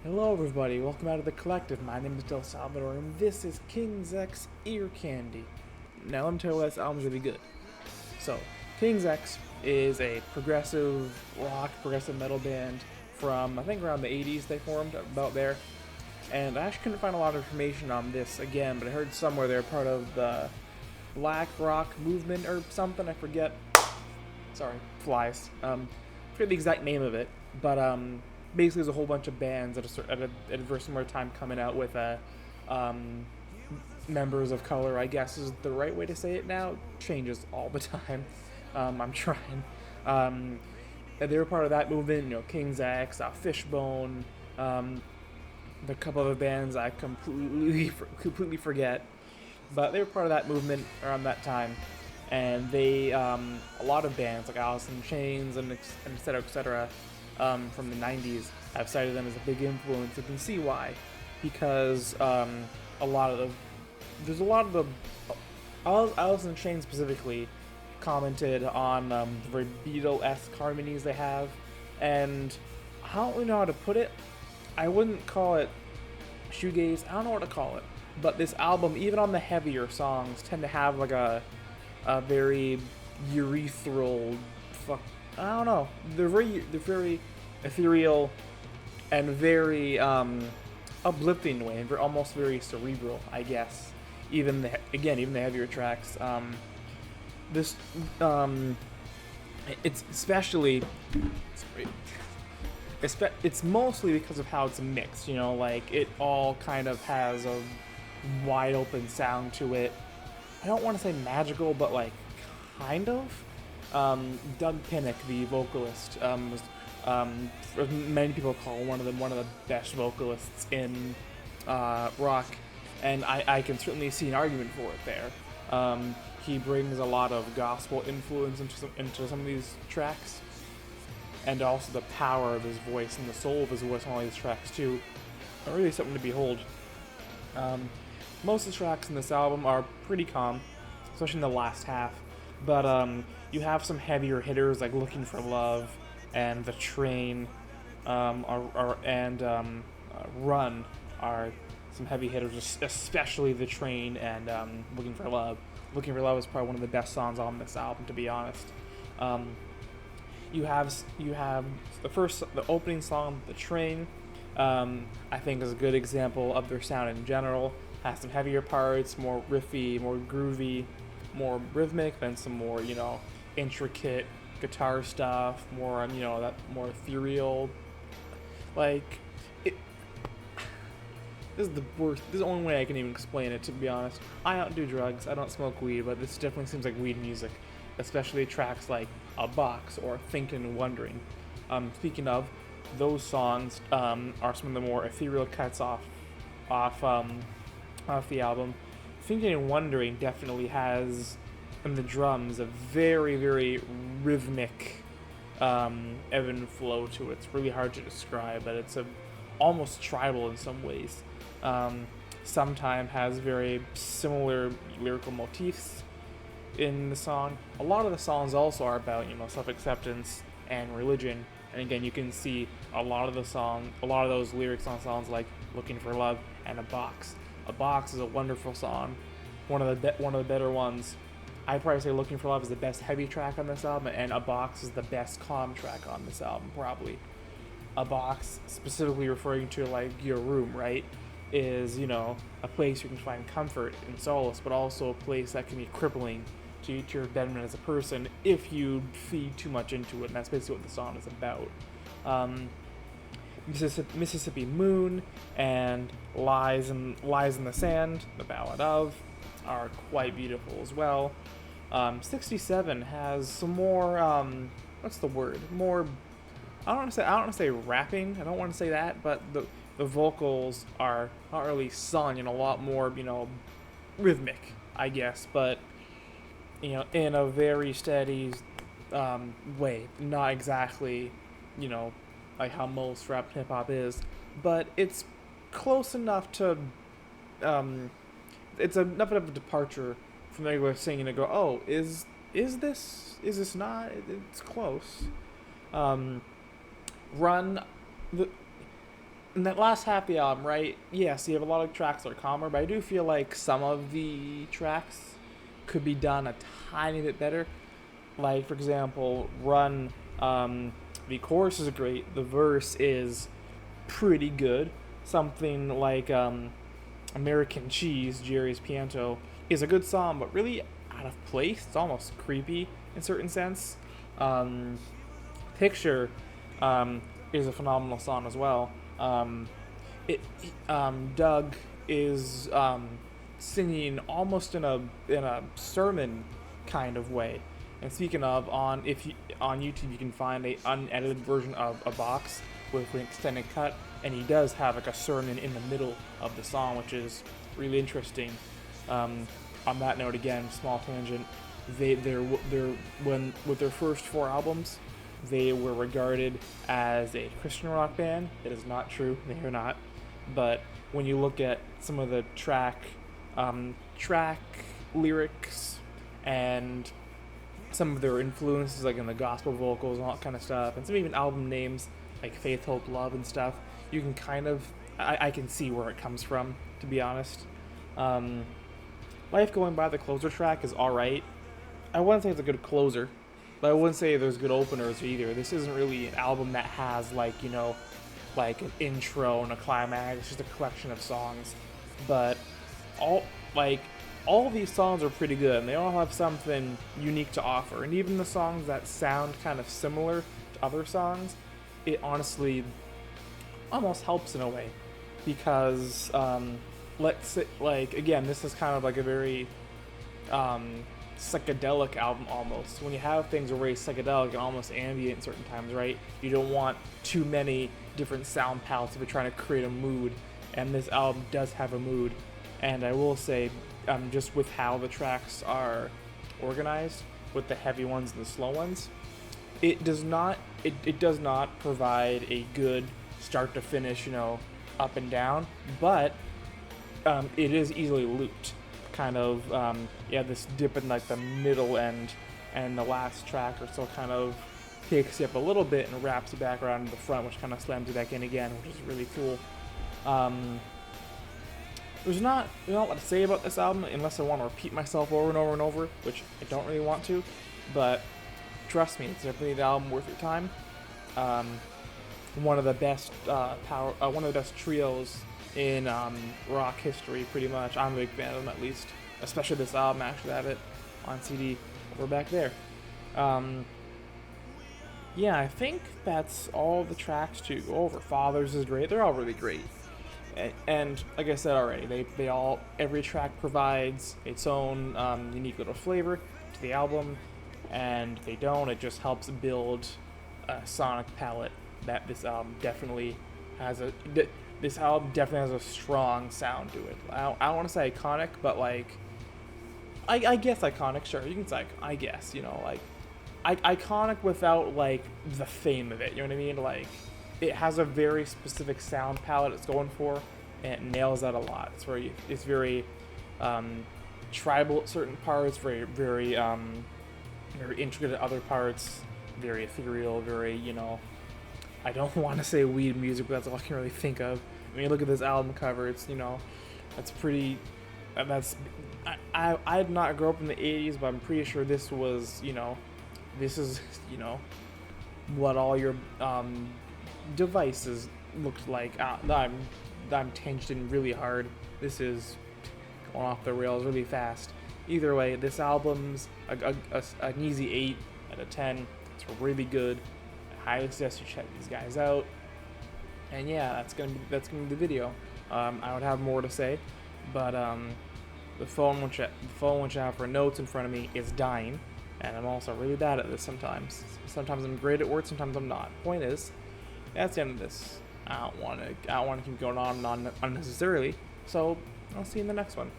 Hello everybody, welcome out of the collective. My name is Salvador and this is King's X Ear Candy. Now let me tell you why this album's really good. So, King's X is a progressive rock, progressive metal band from I think around the 80s they formed, about there. And I actually couldn't find a lot of information on this again, but I heard somewhere they're part of the Black Rock movement or something, I forget. Sorry, flies. I forget the exact name of it, but basically there's a whole bunch of bands at a very similar time coming out with um, members of color. I guess is the right way to say it now. Changes all the time. I'm trying. And they were part of that movement. King's X, Fishbone, the couple of bands I completely forget, but they were part of that movement around that time. And they, a lot of bands like Alice in Chains and et cetera, from the 90s have cited them as a big influence. You can see why, because a lot of the, there's a lot of the, Alice in Chains specifically commented on the very Beatle-esque harmonies they have, and I don't really know how to put it. I wouldn't call it shoegaze. I don't know what to call it. But this album, even on the heavier songs, tend to have like a very urethral fuck. I don't know. They're very ethereal and very uplifting way, and almost very cerebral, I guess. Even the heavier tracks. This it's especially it's mostly because of how it's mixed. Like it all kind of has a wide open sound to it. I don't want to say magical, but like kind of. Doug Pinnick, the vocalist, was many people call one of the best vocalists in rock, and I can certainly see an argument for it there. He brings a lot of gospel influence into some of these tracks, and also the power of his voice and the soul of his voice on all these tracks too. Really something to behold. Most of the tracks in this album are pretty calm, especially in the last half. But you have some heavier hitters like "Looking for Love" and "The Train," and "Run" are some heavy hitters, especially "The Train" and "Looking for Love." "Looking for Love" is probably one of the best songs on this album, to be honest. Um, you have the opening song, "The Train." I think is a good example of their sound in general. Has some heavier parts, more riffy, more groovy, more rhythmic, then some more intricate guitar stuff, more that more ethereal. Like it. This is the worst. This is the only way I can even explain it. To be honest, I don't do drugs. I don't smoke weed, but this definitely seems like weed music, especially tracks like "A Box" or "Thinking and Wondering." Speaking of, those songs are some of the more ethereal cuts off off the album. "Thinking and Wondering" definitely has in the drums a very, very rhythmic ebb and flow to it. It's really hard to describe, but it's almost tribal in some ways. Sometimes has very similar lyrical motifs in the song. A lot of the songs also are about self-acceptance and religion. And again, you can see a lot of those lyrics on songs like "Looking for Love" and "A Box." "A Box" is a wonderful song, one of the better ones. I'd probably say "Looking for Love" is the best heavy track on this album, and "A Box" is the best calm track on this album, probably. "A Box," specifically referring to like your room, right, is a place you can find comfort and solace, but also a place that can be crippling to your betterment as a person if you feed too much into it, and that's basically what the song is about. Um, Mississippi Moon and Lies in the Sand, the Ballad of, are quite beautiful as well. 67 has some more, what's the word? More, I don't want to say rapping. I don't want to say that, but the vocals are not really sung and a lot more, rhythmic, I guess, but in a very steady way. Not exactly, you know, like how most rap hip hop is, but it's close enough to. Um, it's enough of a departure from the regular singing to go, oh, is this not? It's close. Um, Run, the in that last half of the album, right? Yes, you have a lot of tracks that are calmer, but I do feel like some of the tracks could be done a tiny bit better. Like, for example, Run, the chorus is great, the verse is pretty good. Something like American Cheese, Jerry's Pianto, is a good song, but really out of place. It's almost creepy in certain sense. Um, Picture is a phenomenal song as well. It Doug is singing almost in a sermon kind of way. And speaking of, on YouTube you can find a unedited version of a box with an extended cut, and he does have like a sermon in the middle of the song, which is really interesting. On that note, again, small tangent. They're when with their first 4 albums, they were regarded as a Christian rock band. It is not true; they are not. But when you look at some of the track lyrics and some of their influences, like in the gospel vocals and all that kind of stuff, and some even album names like Faith, Hope, Love, and stuff, you can kind of I can see where it comes from. To be honest, Life Going By, the closer track, is all right. I wouldn't say it's a good closer, but I wouldn't say there's good openers either. This isn't really an album that has like like an intro and a climax. It's just a collection of songs, but all all of these songs are pretty good, and they all have something unique to offer. And even the songs that sound kind of similar to other songs, it honestly almost helps in a way, because let's say, like, again, this is kind of like a very psychedelic album almost. When you have things that are very psychedelic and almost ambient at certain times, right? You don't want too many different sound palettes if you're trying to create a mood, and this album does have a mood. And I will say, just with how the tracks are organized, with the heavy ones and the slow ones, it does not provide a good start to finish, up and down, but it is easily looped. Kind of, this dip in like the middle end, and the last track or so kind of takes you up a little bit and wraps you back around to the front, which kind of slams you back in again, which is really cool. There's not a lot to say about this album unless I want to repeat myself over and over and over, which I don't really want to, but trust me, it's definitely the album worth your time. One of the best one of the best trios in rock history, pretty much. I'm a big fan of them, at least, especially this album. I actually have it on CD over back there. I think that's all the tracks to go over. Fathers is great. They're all really great. And like I said already, every track provides its own unique little flavor to the album, and if they don't, it just helps build a sonic palette that this album definitely has this album definitely has a strong sound to it. I don't want to say iconic, but I guess iconic, sure, you can say I guess, iconic without the fame of it, you know what I mean? It has a very specific sound palette it's going for, and it nails that a lot. It's very tribal at certain parts, very very intricate at other parts, very ethereal, very I don't want to say weed music, but that's all I can really think of. When you look at this album cover, it's that's pretty. I did not grow up in the '80s, but I'm pretty sure this was this is what all your devices looked like. I'm tinged in really hard. This is going off the rails really fast. Either way, this album's an easy 8 out of 10. It's really good. I highly suggest you check these guys out. And yeah, that's gonna be the video. I would have more to say, but the phone which I have for notes in front of me is dying, and I'm also really bad at this sometimes. Sometimes I'm great at words, sometimes I'm not. Point is, that's the end of this. I don't want to keep going on and on unnecessarily. So I'll see you in the next one.